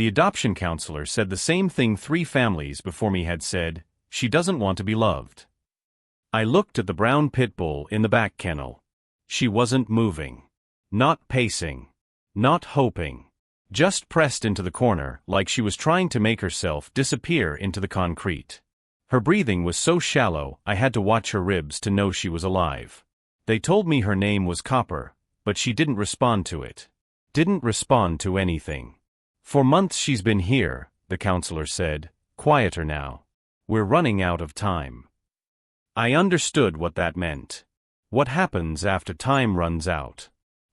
The adoption counselor said the same thing 3 families before me had said: she doesn't want to be loved. I looked at the brown pit bull in the back kennel. She wasn't moving. Not pacing. Not hoping. Just pressed into the corner like she was trying to make herself disappear into the concrete. Her breathing was so shallow I had to watch her ribs to know she was alive. They told me her name was Copper, but she didn't respond to it. Didn't respond to anything. For months she's been here, the counselor said, quieter now. We're running out of time. I understood what that meant. What happens after time runs out?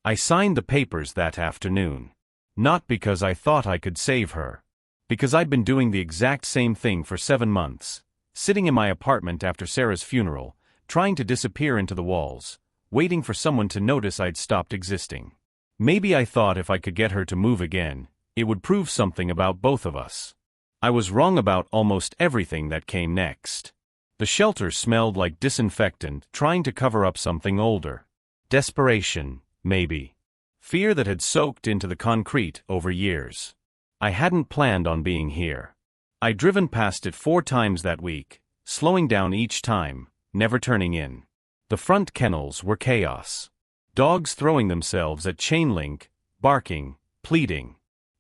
I signed the papers that afternoon. Not because I thought I could save her. Because I'd been doing the exact same thing for 7 months, sitting in my apartment after Sarah's funeral, trying to disappear into the walls, waiting for someone to notice I'd stopped existing. Maybe I thought if I could get her to move again, it would prove something about both of us. I was wrong about almost everything that came next. The shelter smelled like disinfectant trying to cover up something older. Desperation, maybe. Fear that had soaked into the concrete over years. I hadn't planned on being here. I'd driven past it 4 times that week, slowing down each time, never turning in. The front kennels were chaos. Dogs throwing themselves at chain link, barking, pleading.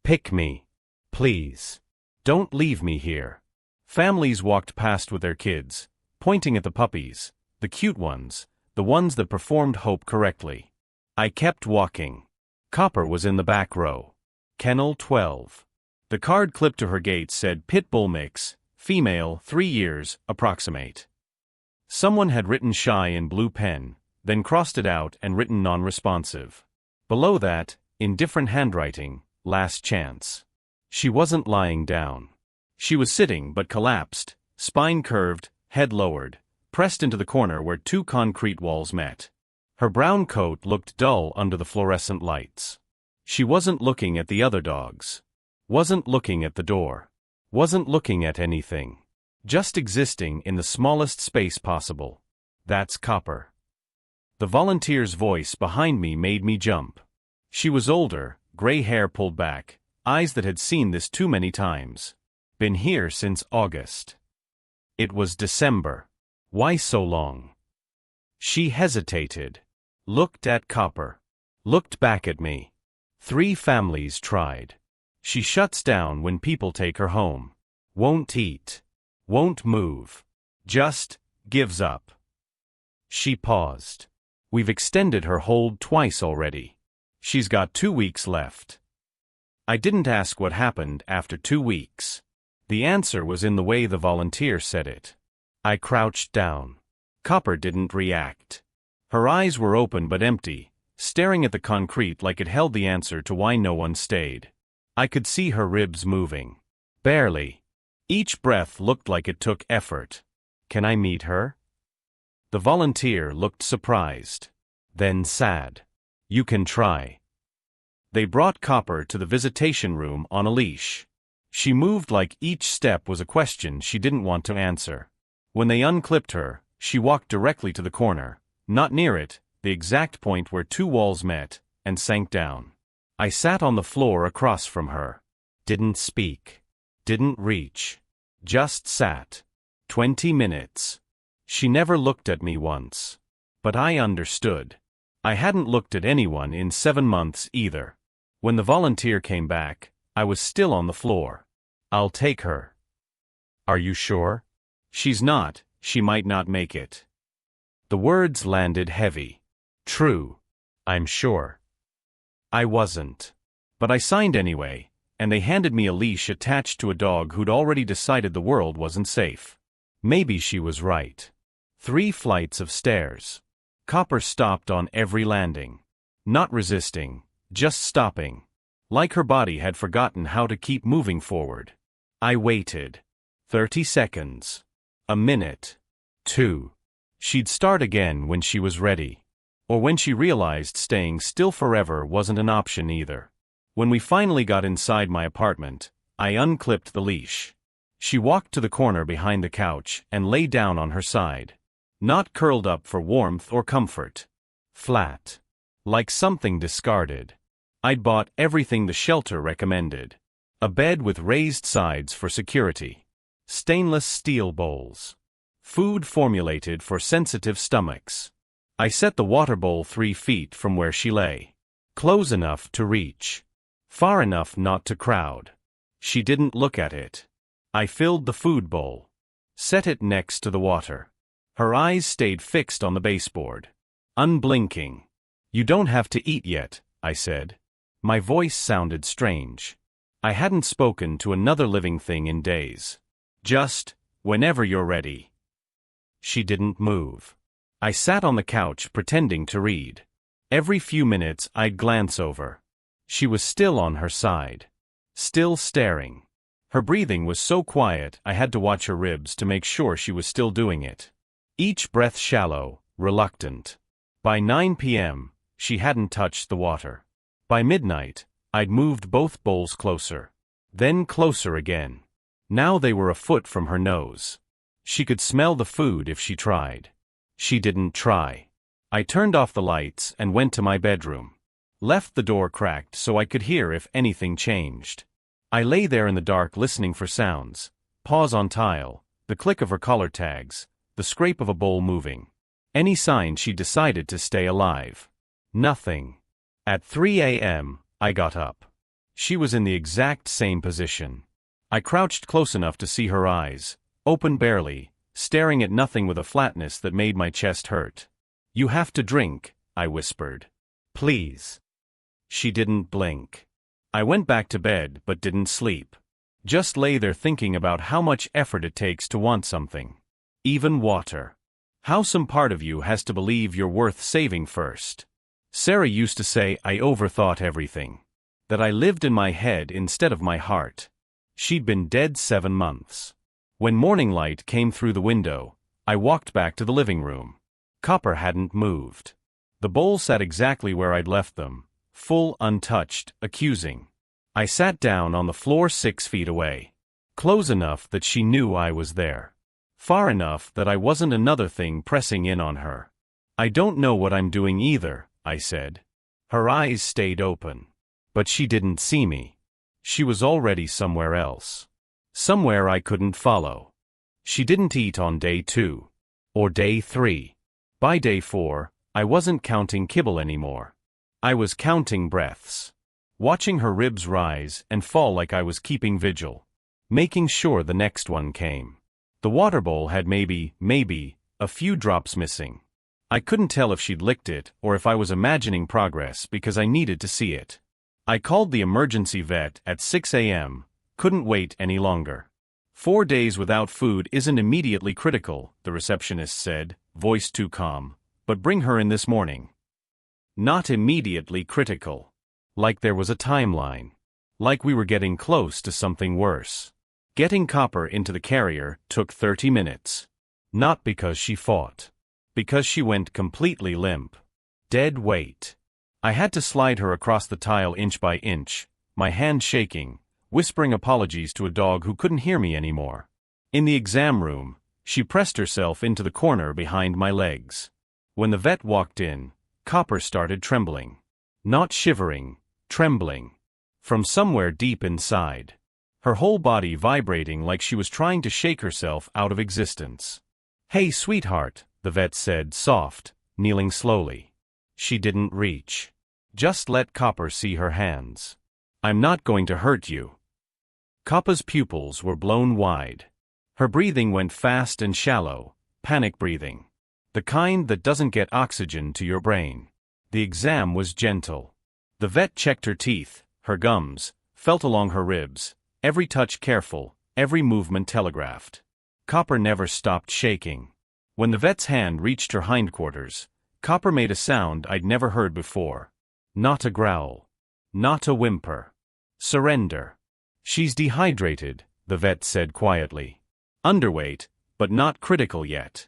Pick me. Please. Don't leave me here. Families walked past with their kids, pointing at the puppies, the cute ones, the ones that performed hope correctly. I kept walking. Copper was in the back row. Kennel 12. The card clipped to her gate said Pit Bull Mix, female, 3 years, approximate. Someone had written shy in blue pen, then crossed it out and written non-responsive. Below that, in different handwriting, last chance. She wasn't lying down. She was sitting but collapsed, spine curved, head lowered, pressed into the corner where 2 concrete walls met. Her brown coat looked dull under the fluorescent lights. She wasn't looking at the other dogs. Wasn't looking at the door. Wasn't looking at anything. Just existing in the smallest space possible. That's Copper. The volunteer's voice behind me made me jump. She was older, gray hair pulled back, eyes that had seen this too many times. Been here since August. It was December. Why so long? She hesitated. Looked at Copper. Looked back at me. 3 families tried. She shuts down when people take her home. Won't eat. Won't move. Just gives up. She paused. We've extended her hold twice already. She's got 2 weeks left. I didn't ask what happened after 2 weeks. The answer was in the way the volunteer said it. I crouched down. Copper didn't react. Her eyes were open but empty, staring at the concrete like it held the answer to why no one stayed. I could see her ribs moving. Barely. Each breath looked like it took effort. Can I meet her? The volunteer looked surprised. Then sad. You can try. They brought Copper to the visitation room on a leash. She moved like each step was a question she didn't want to answer. When they unclipped her, she walked directly to the corner, not near it, the exact point where 2 walls met, and sank down. I sat on the floor across from her. Didn't speak. Didn't reach. Just sat. 20 minutes. She never looked at me once. But I understood. I hadn't looked at anyone in 7 months either. When the volunteer came back, I was still on the floor. I'll take her. Are you sure? She's not, she might not make it. The words landed heavy. True. I'm sure. I wasn't. But I signed anyway, and they handed me a leash attached to a dog who'd already decided the world wasn't safe. Maybe she was right. 3 flights of stairs. Copper stopped on every landing. Not resisting, just stopping. Like her body had forgotten how to keep moving forward. I waited. 30 seconds. A minute. 2. She'd start again when she was ready. Or when she realized staying still forever wasn't an option either. When we finally got inside my apartment, I unclipped the leash. She walked to the corner behind the couch and lay down on her side. Not curled up for warmth or comfort. Flat. Like something discarded. I'd bought everything the shelter recommended. A bed with raised sides for security. Stainless steel bowls. Food formulated for sensitive stomachs. I set the water bowl 3 feet from where she lay. Close enough to reach. Far enough not to crowd. She didn't look at it. I filled the food bowl. Set it next to the water. Her eyes stayed fixed on the baseboard. Unblinking. "You don't have to eat yet," I said. My voice sounded strange. I hadn't spoken to another living thing in days. "Just, whenever you're ready." She didn't move. I sat on the couch pretending to read. Every few minutes I'd glance over. She was still on her side. Still staring. Her breathing was so quiet I had to watch her ribs to make sure she was still doing it. Each breath shallow, reluctant. By 9 p.m., she hadn't touched the water. By midnight, I'd moved both bowls closer. Then closer again. Now they were a foot from her nose. She could smell the food if she tried. She didn't try. I turned off the lights and went to my bedroom. Left the door cracked so I could hear if anything changed. I lay there in the dark listening for sounds. Paws on tile, the click of her collar tags, the scrape of a bowl moving. Any sign she decided to stay alive. Nothing. At 3 a.m., I got up. She was in the exact same position. I crouched close enough to see her eyes, open barely, staring at nothing with a flatness that made my chest hurt. "You have to drink," I whispered. "Please." She didn't blink. I went back to bed but didn't sleep. Just lay there thinking about how much effort it takes to want something. Even water. How some part of you has to believe you're worth saving first. Sarah used to say I overthought everything. That I lived in my head instead of my heart. She'd been dead 7 months. When morning light came through the window, I walked back to the living room. Copper hadn't moved. The bowls sat exactly where I'd left them, full, untouched, accusing. I sat down on the floor 6 feet away. Close enough that she knew I was there. Far enough that I wasn't another thing pressing in on her. "I don't know what I'm doing either," I said. Her eyes stayed open. But she didn't see me. She was already somewhere else. Somewhere I couldn't follow. She didn't eat on day 2. Or day 3. By day 4, I wasn't counting kibble anymore. I was counting breaths. Watching her ribs rise and fall like I was keeping vigil. Making sure the next one came. The water bowl had maybe, a few drops missing. I couldn't tell if she'd licked it or if I was imagining progress because I needed to see it. I called the emergency vet at 6 a.m., couldn't wait any longer. 4 days without food isn't immediately critical, the receptionist said, voice too calm, but bring her in this morning. Not immediately critical. Like there was a timeline. Like we were getting close to something worse. Getting Copper into the carrier took 30 minutes. Not because she fought. Because she went completely limp. Dead weight. I had to slide her across the tile inch by inch, my hand shaking, whispering apologies to a dog who couldn't hear me anymore. In the exam room, she pressed herself into the corner behind my legs. When the vet walked in, Copper started trembling. Not shivering, trembling. From somewhere deep inside. Her whole body vibrating like she was trying to shake herself out of existence. "Hey, sweetheart," the vet said, soft, kneeling slowly. She didn't reach. Just let Copper see her hands. "I'm not going to hurt you." Copper's pupils were blown wide. Her breathing went fast and shallow, panic breathing. The kind that doesn't get oxygen to your brain. The exam was gentle. The vet checked her teeth, her gums, felt along her ribs, every touch careful, every movement telegraphed. Copper never stopped shaking. When the vet's hand reached her hindquarters, Copper made a sound I'd never heard before. Not a growl. Not a whimper. Surrender. "She's dehydrated," the vet said quietly. "Underweight, but not critical yet."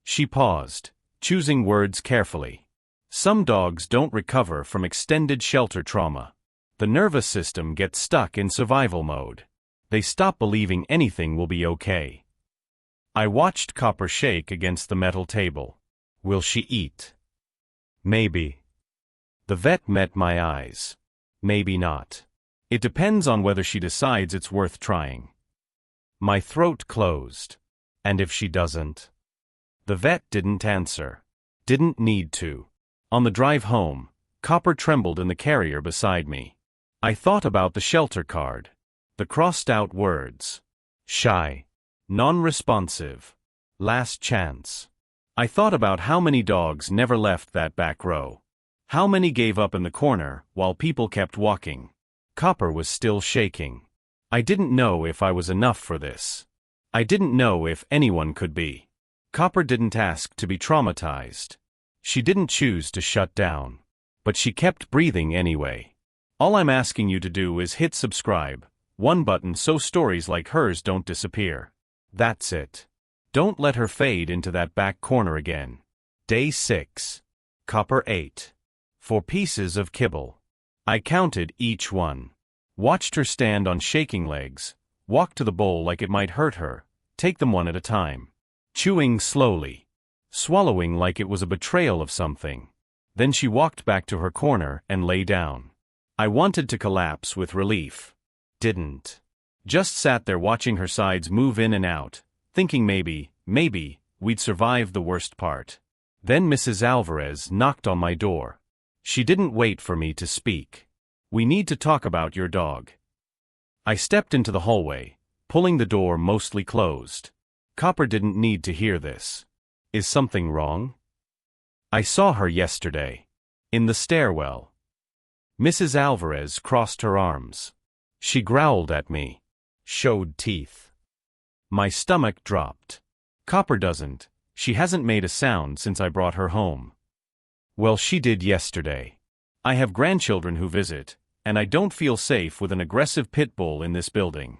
She paused, choosing words carefully. Some dogs don't recover from extended shelter trauma. The nervous system gets stuck in survival mode. They stop believing anything will be okay. I watched Copper shake against the metal table. Will she eat? Maybe. The vet met my eyes. Maybe not. It depends on whether she decides it's worth trying. My throat closed. And if she doesn't? The vet didn't answer. Didn't need to. On the drive home, Copper trembled in the carrier beside me. I thought about the shelter card. The crossed-out words. Shy. Non-responsive. Last chance. I thought about how many dogs never left that back row. How many gave up in the corner while people kept walking. Copper was still shaking. I didn't know if I was enough for this. I didn't know if anyone could be. Copper didn't ask to be traumatized. She didn't choose to shut down. But she kept breathing anyway. All I'm asking you to do is hit subscribe, one button so stories like hers don't disappear. That's it. Don't let her fade into that back corner again. Day 6. Copper ate 4 pieces of kibble. I counted each one. Watched her stand on shaking legs, walk to the bowl like it might hurt her, take them one at a time. Chewing slowly. Swallowing like it was a betrayal of something. Then she walked back to her corner and lay down. I wanted to collapse with relief. Didn't. Just sat there watching her sides move in and out, thinking maybe, we'd survive the worst part. Then Mrs. Alvarez knocked on my door. She didn't wait for me to speak. We need to talk about your dog. I stepped into the hallway, pulling the door mostly closed. Copper didn't need to hear this. Is something wrong? I saw her yesterday. In the stairwell. Mrs. Alvarez crossed her arms. She growled at me. Showed teeth. My stomach dropped. Copper doesn't. She hasn't made a sound since I brought her home. Well, she did yesterday. I have grandchildren who visit, and I don't feel safe with an aggressive pit bull in this building.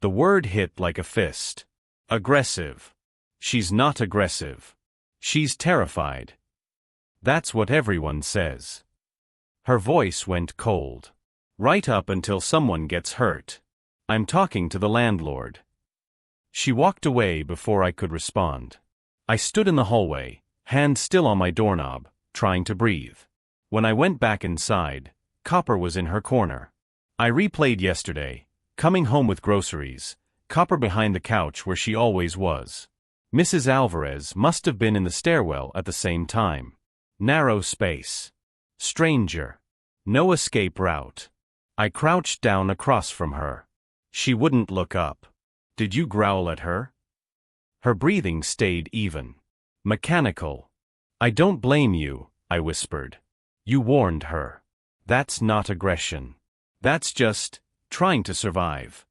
The word hit like a fist. Aggressive. She's not aggressive. She's terrified. That's what everyone says. Her voice went cold. Right up until someone gets hurt. I'm talking to the landlord. She walked away before I could respond. I stood in the hallway, hand still on my doorknob, trying to breathe. When I went back inside, Copper was in her corner. I replayed yesterday, coming home with groceries, Copper behind the couch where she always was. Mrs. Alvarez must have been in the stairwell at the same time. Narrow space. Stranger. No escape route. I crouched down across from her. She wouldn't look up. Did you growl at her? Her breathing stayed even. Mechanical. I don't blame you, I whispered. You warned her. That's not aggression. That's just trying to survive.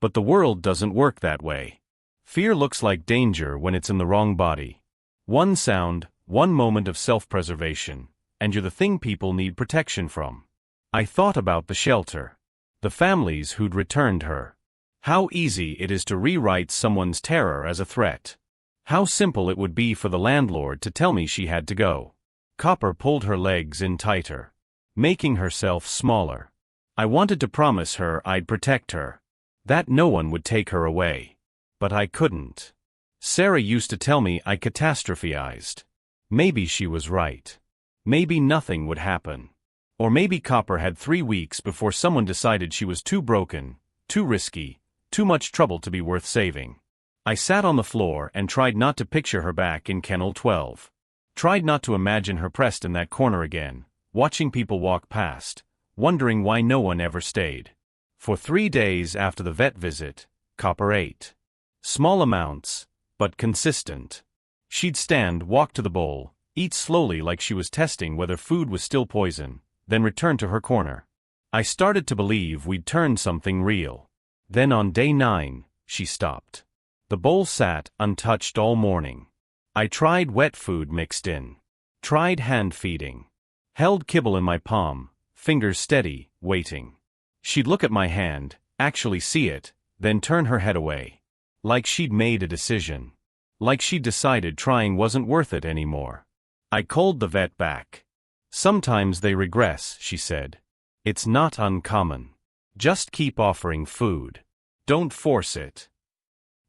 But the world doesn't work that way. Fear looks like danger when it's in the wrong body. One sound, one moment of self-preservation, and you're the thing people need protection from. I thought about the shelter. The families who'd returned her. How easy it is to rewrite someone's terror as a threat. How simple it would be for the landlord to tell me she had to go. Copper pulled her legs in tighter, making herself smaller. I wanted to promise her I'd protect her, that no one would take her away. But I couldn't. Sarah used to tell me I catastrophized. Maybe she was right. Maybe nothing would happen. Or maybe Copper had 3 weeks before someone decided she was too broken, too risky, too much trouble to be worth saving. I sat on the floor and tried not to picture her back in Kennel 12. Tried not to imagine her pressed in that corner again, watching people walk past, wondering why no one ever stayed. For 3 days after the vet visit, Copper ate. Small amounts, but consistent. She'd stand, walk to the bowl, eat slowly like she was testing whether food was still poison, then return to her corner. I started to believe we'd turned something real. Then on day 9, she stopped. The bowl sat untouched all morning. I tried wet food mixed in. Tried hand feeding. Held kibble in my palm, fingers steady, waiting. She'd look at my hand, actually see it, then turn her head away. Like she'd made a decision. Like she'd decided trying wasn't worth it anymore. I called the vet back. Sometimes they regress, she said. It's not uncommon. Just keep offering food. Don't force it.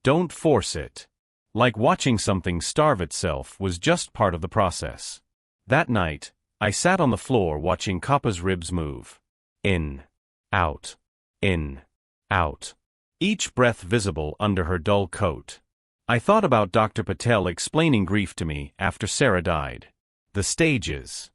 Don't force it. Like watching something starve itself was just part of the process. That night, I sat on the floor watching Copper's ribs move. In. out, in, out. Each breath visible under her dull coat. I thought about Dr. Patel explaining grief to me after Sarah died. The stages.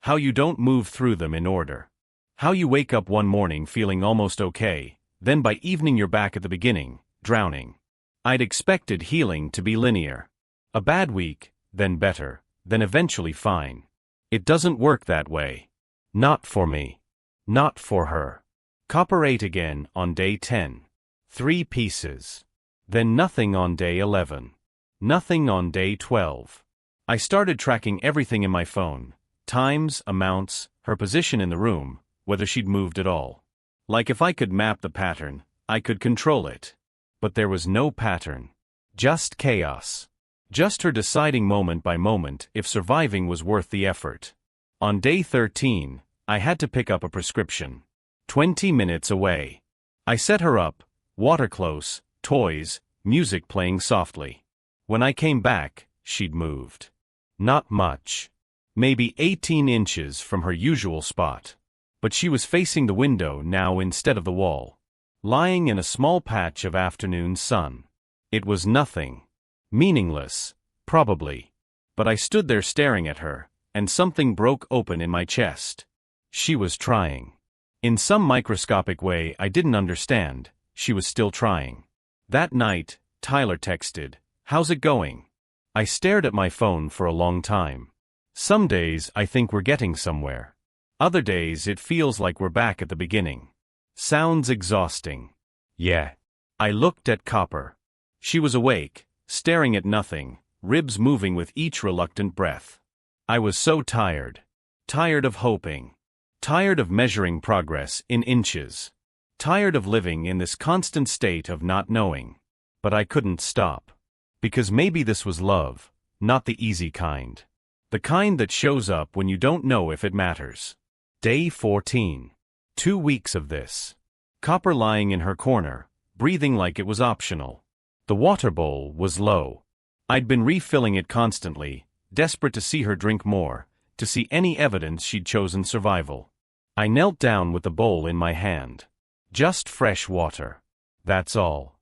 How you don't move through them in order. How you wake up one morning feeling almost okay, then by evening you're back at the beginning, drowning. I'd expected healing to be linear. A bad week, then better, then eventually fine. It doesn't work that way. Not for me. Not for her. Copper 8 again on day 10. 3 pieces. Then nothing on day 11. Nothing on day 12. I started tracking everything in my phone. Times, amounts, her position in the room, whether she'd moved at all. Like if I could map the pattern, I could control it. But there was no pattern. Just chaos. Just her deciding moment by moment if surviving was worth the effort. On day 13, I had to pick up a prescription. 20 minutes away. I set her up, water close, toys, music playing softly. When I came back, she'd moved. Not much. Maybe 18 inches from her usual spot. But she was facing the window now instead of the wall. Lying in a small patch of afternoon sun. It was nothing. Meaningless, probably. But I stood there staring at her, and something broke open in my chest. She was trying. In some microscopic way I didn't understand, she was still trying. That night, Tyler texted, "How's it going?" I stared at my phone for a long time. Some days I think we're getting somewhere. Other days it feels like we're back at the beginning. Sounds exhausting. Yeah. I looked at Copper. She was awake, staring at nothing, ribs moving with each reluctant breath. I was so tired. Tired of hoping. Tired of measuring progress in inches. Tired of living in this constant state of not knowing. But I couldn't stop. Because maybe this was love, not the easy kind. The kind that shows up when you don't know if it matters. Day 14. 2 weeks of this. Copper lying in her corner, breathing like it was optional. The water bowl was low. I'd been refilling it constantly, desperate to see her drink more, to see any evidence she'd chosen survival. I knelt down with the bowl in my hand. Just fresh water. That's all.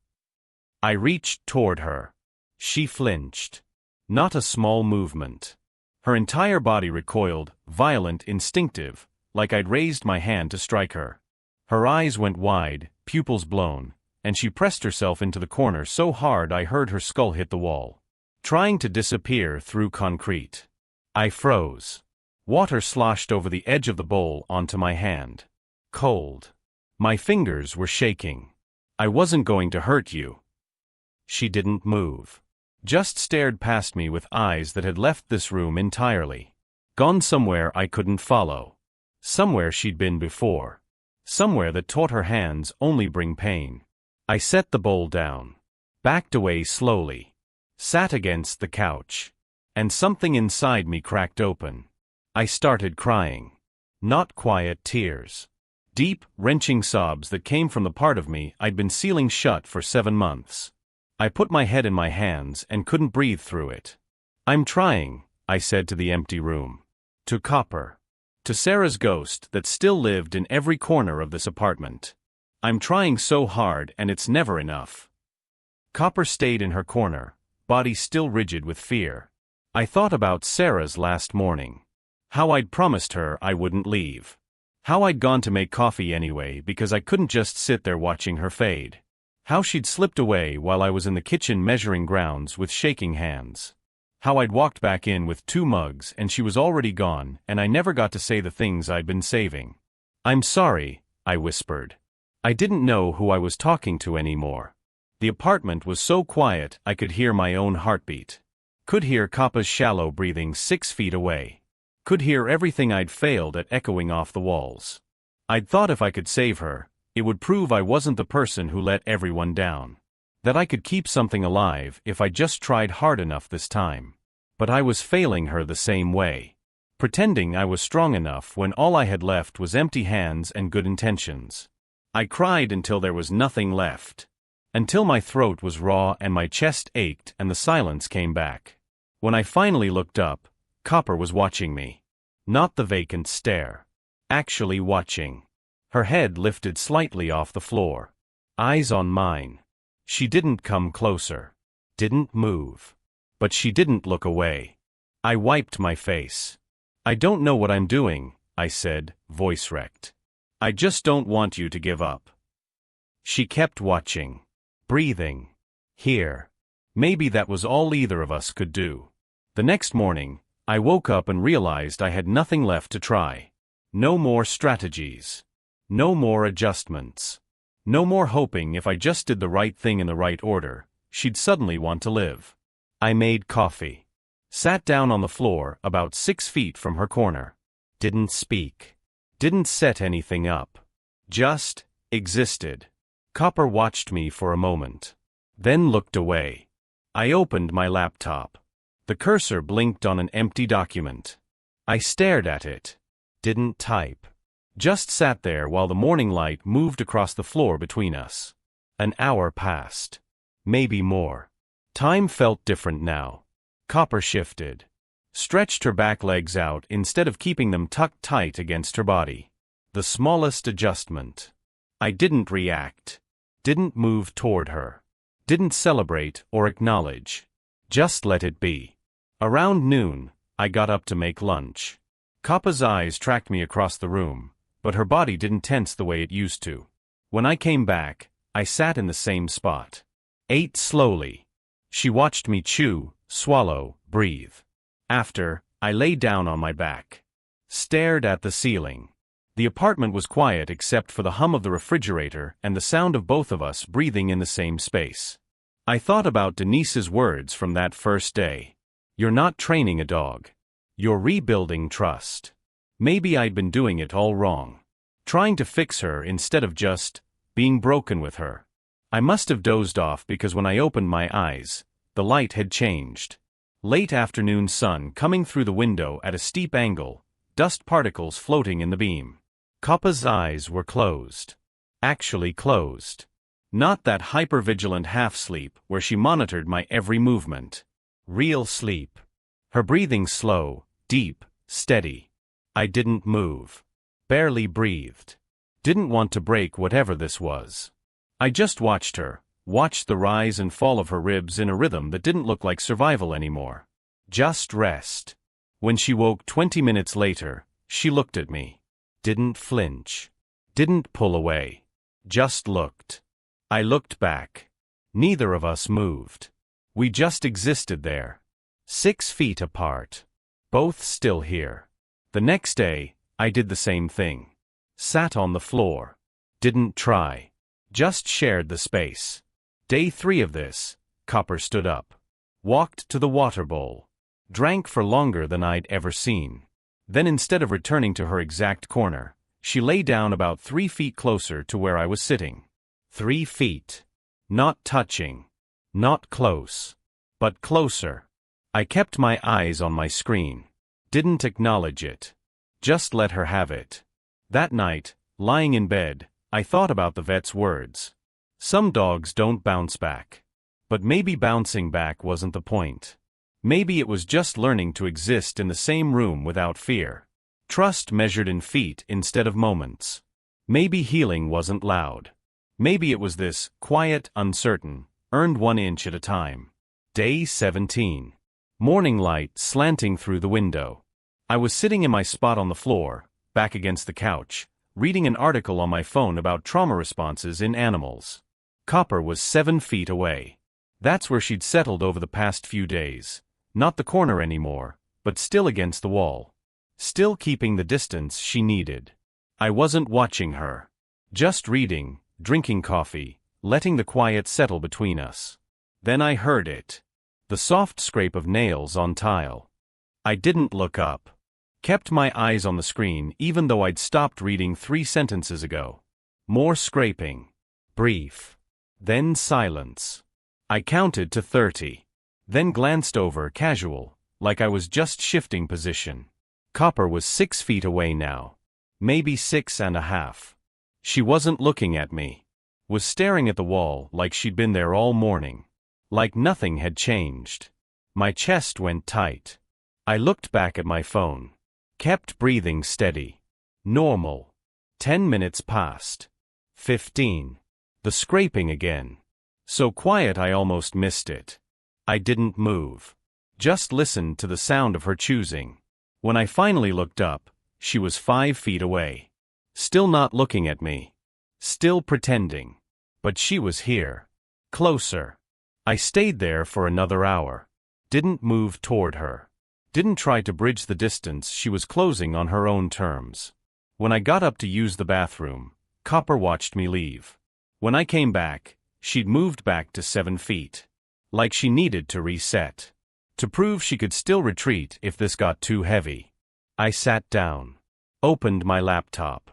I reached toward her. She flinched. Not a small movement. Her entire body recoiled, violent, instinctive, like I'd raised my hand to strike her. Her eyes went wide, pupils blown, and she pressed herself into the corner so hard I heard her skull hit the wall. Trying to disappear through concrete. I froze. Water sloshed over the edge of the bowl onto my hand. Cold. My fingers were shaking. "I wasn't going to hurt you." She didn't move. Just stared past me with eyes that had left this room entirely. Gone somewhere I couldn't follow. Somewhere she'd been before. Somewhere that taught her hands only bring pain. I set the bowl down. Backed away slowly. Sat against the couch. And something inside me cracked open. I started crying. Not quiet tears. Deep, wrenching sobs that came from the part of me I'd been sealing shut for 7 months. I put my head in my hands and couldn't breathe through it. "I'm trying," I said to the empty room. To Copper. To Sarah's ghost that still lived in every corner of this apartment. "I'm trying so hard and it's never enough." Copper stayed in her corner, body still rigid with fear. I thought about Sarah's last morning. How I'd promised her I wouldn't leave. How I'd gone to make coffee anyway because I couldn't just sit there watching her fade. How she'd slipped away while I was in the kitchen measuring grounds with shaking hands. How I'd walked back in with 2 mugs and she was already gone and I never got to say the things I'd been saving. "I'm sorry," I whispered. I didn't know who I was talking to anymore. The apartment was so quiet I could hear my own heartbeat. Could hear Coppa's shallow breathing 6 feet away. Could hear everything I'd failed at echoing off the walls. I'd thought if I could save her, it would prove I wasn't the person who let everyone down. That I could keep something alive if I just tried hard enough this time. But I was failing her the same way. Pretending I was strong enough when all I had left was empty hands and good intentions. I cried until there was nothing left. Until my throat was raw and my chest ached and the silence came back. When I finally looked up, Copper was watching me. Not the vacant stare. Actually watching. Her head lifted slightly off the floor. Eyes on mine. She didn't come closer. Didn't move. But she didn't look away. I wiped my face. "I don't know what I'm doing," I said, voice wrecked. "I just don't want you to give up." She kept watching. Breathing. Here. Maybe that was all either of us could do. The next morning, I woke up and realized I had nothing left to try. No more strategies. No more adjustments. No more hoping if I just did the right thing in the right order, she'd suddenly want to live. I made coffee. Sat down on the floor about 6 feet from her corner. Didn't speak. Didn't set anything up. Just existed. Copper watched me for a moment. Then looked away. I opened my laptop. The cursor blinked on an empty document. I stared at it. Didn't type. Just sat there while the morning light moved across the floor between us. An hour passed. Maybe more. Time felt different now. Copper shifted. Stretched her back legs out instead of keeping them tucked tight against her body. The smallest adjustment. I didn't react. Didn't move toward her. Didn't celebrate or acknowledge. Just let it be. Around noon, I got up to make lunch. Coppa's eyes tracked me across the room, but her body didn't tense the way it used to. When I came back, I sat in the same spot. Ate slowly. She watched me chew, swallow, breathe. After, I lay down on my back. Stared at the ceiling. The apartment was quiet except for the hum of the refrigerator and the sound of both of us breathing in the same space. I thought about Denise's words from that first day. "You're not training a dog. You're rebuilding trust." Maybe I'd been doing it all wrong. Trying to fix her instead of just being broken with her. I must have dozed off because when I opened my eyes, the light had changed. Late afternoon sun coming through the window at a steep angle, dust particles floating in the beam. Coppa's eyes were closed. Actually closed. Not that hypervigilant half-sleep where she monitored my every movement. Real sleep. Her breathing slow, deep, steady. I didn't move. Barely breathed. Didn't want to break whatever this was. I just watched her, watched the rise and fall of her ribs in a rhythm that didn't look like survival anymore. Just rest. When she woke 20 minutes later, she looked at me. Didn't flinch. Didn't pull away. Just looked. I looked back. Neither of us moved. We just existed there. 6 feet apart. Both still here. The next day, I did the same thing. Sat on the floor. Didn't try. Just shared the space. Day 3 of this, Copper stood up. Walked to the water bowl. Drank for longer than I'd ever seen. Then instead of returning to her exact corner, she lay down about 3 feet closer to where I was sitting. 3 feet. Not touching. Not close. But closer. I kept my eyes on my screen. Didn't acknowledge it. Just let her have it. That night, lying in bed, I thought about the vet's words. Some dogs don't bounce back. But maybe bouncing back wasn't the point. Maybe it was just learning to exist in the same room without fear. Trust measured in feet instead of moments. Maybe healing wasn't loud. Maybe it was this, quiet, uncertain, earned 1 inch at a time. Day 17. Morning light slanting through the window. I was sitting in my spot on the floor, back against the couch, reading an article on my phone about trauma responses in animals. Copper was 7 feet away. That's where she'd settled over the past few days. Not the corner anymore, but still against the wall. Still keeping the distance she needed. I wasn't watching her. Just reading, drinking coffee, letting the quiet settle between us. Then I heard it. The soft scrape of nails on tile. I didn't look up. Kept my eyes on the screen even though I'd stopped reading 3 sentences ago. More scraping. Brief. Then silence. I counted to 30. Then glanced over casual, like I was just shifting position. Copper was 6 feet away now. Maybe 6.5. She wasn't looking at me. Was staring at the wall like she'd been there all morning. Like nothing had changed. My chest went tight. I looked back at my phone. Kept breathing steady. Normal. 10 minutes passed. 15. The scraping again. So quiet I almost missed it. I didn't move. Just listened to the sound of her choosing. When I finally looked up, she was 5 feet away. Still not looking at me. Still pretending. But she was here. Closer. I stayed there for another hour. Didn't move toward her. Didn't try to bridge the distance she was closing on her own terms. When I got up to use the bathroom, Copper watched me leave. When I came back, she'd moved back to 7 feet. Like she needed to reset. To prove she could still retreat if this got too heavy. I sat down. Opened my laptop.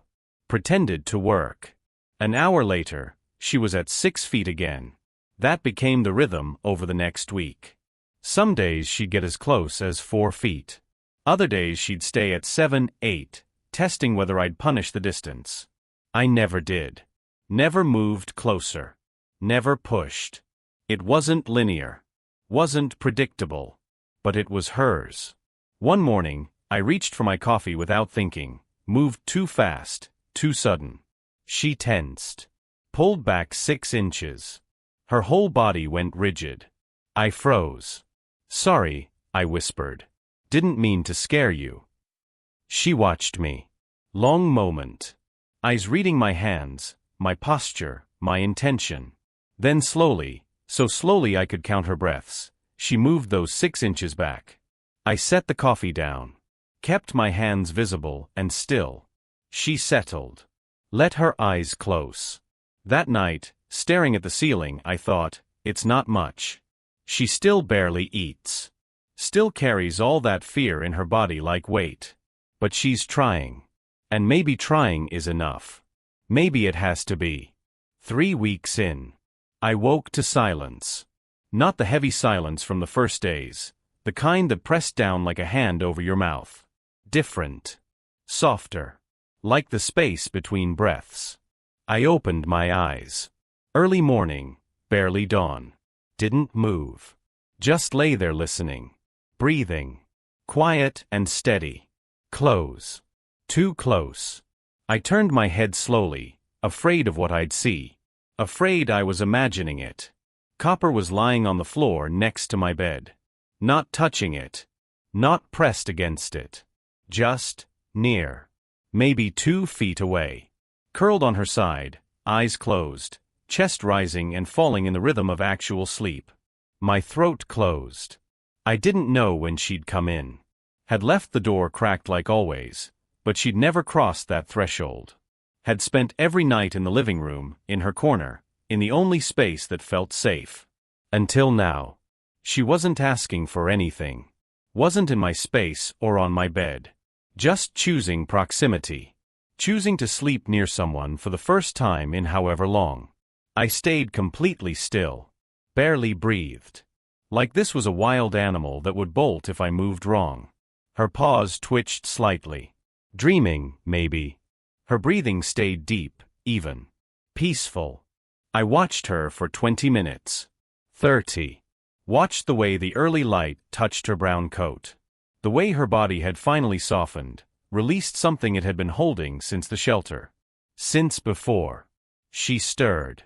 Pretended to work. An hour later, she was at 6 feet again. That became the rhythm over the next week. Some days she'd get as close as 4 feet. Other days she'd stay at 7, 8, testing whether I'd punish the distance. I never did. Never moved closer. Never pushed. It wasn't linear. Wasn't predictable. But it was hers. One morning, I reached for my coffee without thinking, moved too fast, too sudden. She tensed. Pulled back 6 inches. Her whole body went rigid. I froze. "Sorry," I whispered. "Didn't mean to scare you." She watched me. Long moment. Eyes reading my hands, my posture, my intention. Then slowly, so slowly I could count her breaths, she moved those 6 inches back. I set the coffee down. Kept my hands visible and still. She settled. Let her eyes close. That night, staring at the ceiling, I thought, it's not much. She still barely eats. Still carries all that fear in her body like weight. But she's trying. And maybe trying is enough. Maybe it has to be. 3 weeks in. I woke to silence. Not the heavy silence from the first days, the kind that pressed down like a hand over your mouth. Different. Softer. Like the space between breaths. I opened my eyes. Early morning, barely dawn. Didn't move. Just lay there listening. Breathing. Quiet and steady. Close. Too close. I turned my head slowly, afraid of what I'd see. Afraid I was imagining it. Copper was lying on the floor next to my bed. Not touching it. Not pressed against it. Just near. Maybe 2 feet away. Curled on her side, eyes closed, chest rising and falling in the rhythm of actual sleep. My throat closed. I didn't know when she'd come in. Had left the door cracked like always, but she'd never crossed that threshold. Had spent every night in the living room, in her corner, in the only space that felt safe. Until now. She wasn't asking for anything. Wasn't in my space or on my bed. Just choosing proximity. Choosing to sleep near someone for the first time in however long. I stayed completely still. Barely breathed. Like this was a wild animal that would bolt if I moved wrong. Her paws twitched slightly. Dreaming, maybe. Her breathing stayed deep, even. Peaceful. I watched her for 20 minutes. 30. Watched the way the early light touched her brown coat. The way her body had finally softened, released something it had been holding since the shelter. Since before. She stirred.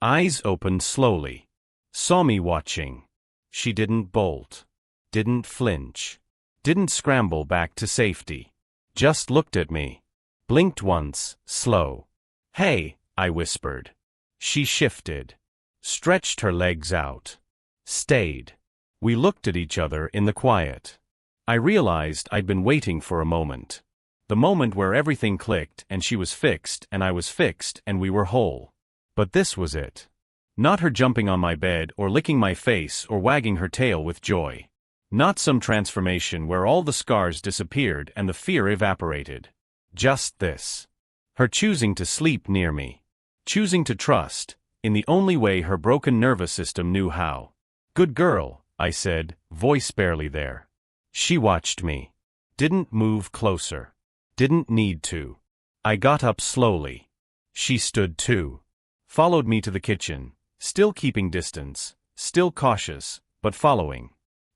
Eyes opened slowly. Saw me watching. She didn't bolt. Didn't flinch. Didn't scramble back to safety. Just looked at me. Blinked once, slow. "Hey," I whispered. She shifted. Stretched her legs out. Stayed. We looked at each other in the quiet. I realized I'd been waiting for a moment. The moment where everything clicked and she was fixed and I was fixed and we were whole. But this was it. Not her jumping on my bed or licking my face or wagging her tail with joy. Not some transformation where all the scars disappeared and the fear evaporated. Just this. Her choosing to sleep near me. Choosing to trust, in the only way her broken nervous system knew how. "Good girl," I said, voice barely there. She watched me. Didn't move closer. Didn't need to. I got up slowly. She stood too. Followed me to the kitchen, still keeping distance, still cautious, but following.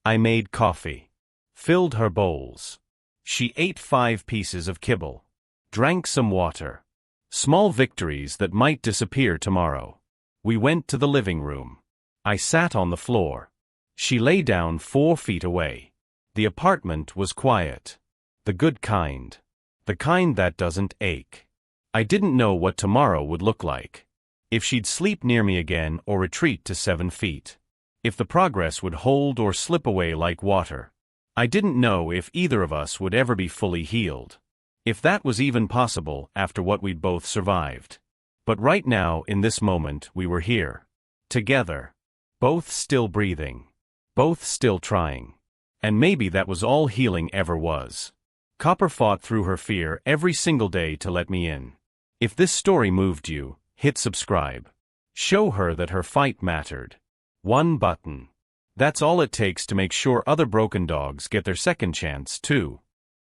I made coffee. Filled her bowls. She ate 5 pieces of kibble. Drank some water. Small victories that might disappear tomorrow. We went to the living room. I sat on the floor. She lay down 4 feet away. The apartment was quiet. The good kind. The kind that doesn't ache. I didn't know what tomorrow would look like. If she'd sleep near me again or retreat to 7 feet. If the progress would hold or slip away like water. I didn't know if either of us would ever be fully healed. If that was even possible after what we'd both survived. But right now, in this moment, we were here. Together. Both still breathing. Both still trying. And maybe that was all healing ever was. Copper fought through her fear every single day to let me in. If this story moved you, hit subscribe. Show her that her fight mattered. 1 button. That's all it takes to make sure other broken dogs get their second chance, too.